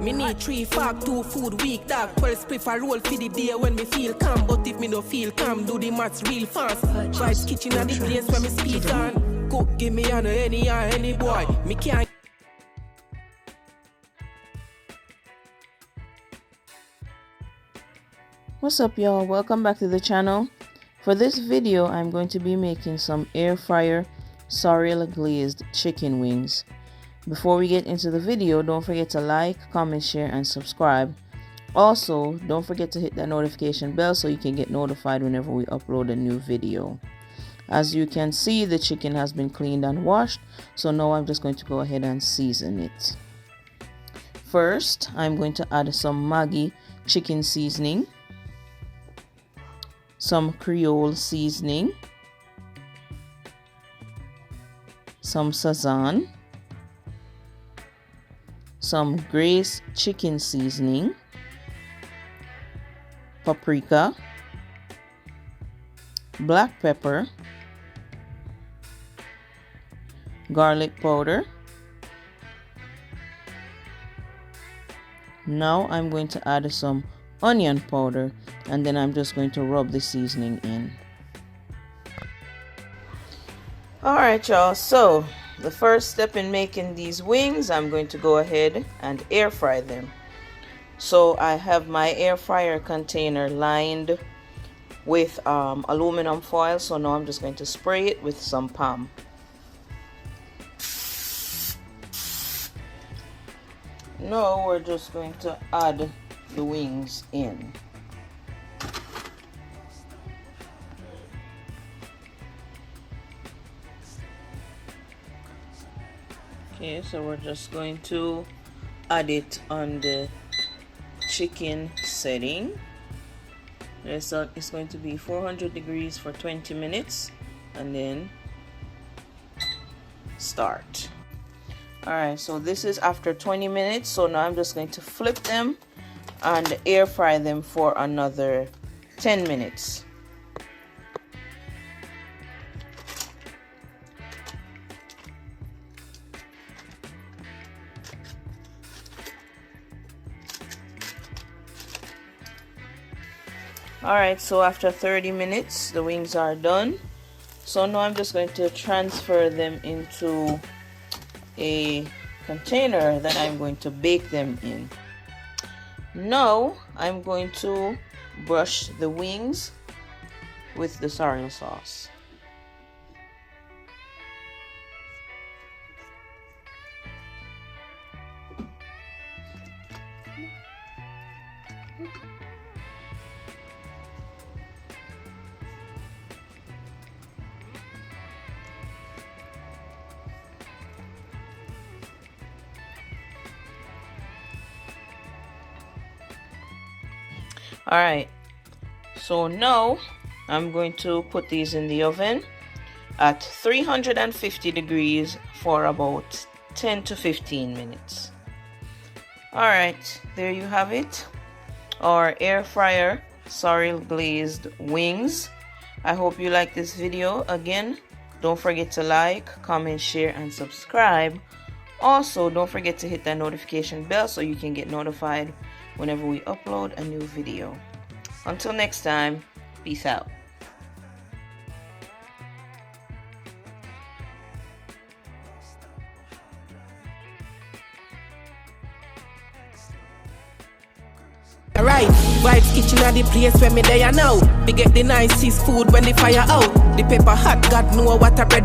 Me need 3 fork, 2 food week, dog. 12 spliff a roll for the day when me feel calm. But if me no feel calm, do the maths real fast. Vibes kitchen at the place where me speak on. Cook, give me an any boy. Me can't. What's up, y'all? Welcome back to the channel. For this video, I'm going to be making some air fryer Sorrel glazed chicken wings. Before we get into the video, don't forget to like, comment, share, and subscribe. Also, don't forget to hit that notification bell so you can get notified whenever we upload a new video. As you can see, the chicken has been cleaned and washed, so now I'm just going to go ahead and season it. First, I'm going to add some Maggi chicken seasoning, some Creole seasoning, some Sazon, some Glazed chicken seasoning, paprika, black pepper, garlic powder. Now I'm going to add some onion powder, and then I'm just going to rub the seasoning in. Alright, y'all, so the first step in making these wings, I'm going to go ahead and air fry them. So I have my air fryer container lined with aluminum foil, so now I'm just going to spray it with some palm. Now we're just going to add the wings in. Okay, so we're just going to add it on the chicken setting. So it's going to be 400 degrees for 20 minutes and then start. Alright, so this is after 20 minutes, so now I'm just going to flip them and air fry them for another 10 minutes. Alright, so after 30 minutes the wings are done. So now I'm just going to transfer them into a container that I'm going to bake them in. Now I'm going to brush the wings with the Sorrel sauce. Alright, so now I'm going to put these in the oven at 350 degrees for about 10 to 15 minutes. Alright, there you have it, our air fryer Sorrel glazed wings. I hope you like this video. Again, don't forget to like, comment, share, and subscribe. Also, don't forget to hit that notification bell so you can get notified whenever we upload a new video. Until next time, peace out. Alright, Vibes kitchen at the place where me there now. We get the nicest food when the fire out. The pepper hot, God know what a bread.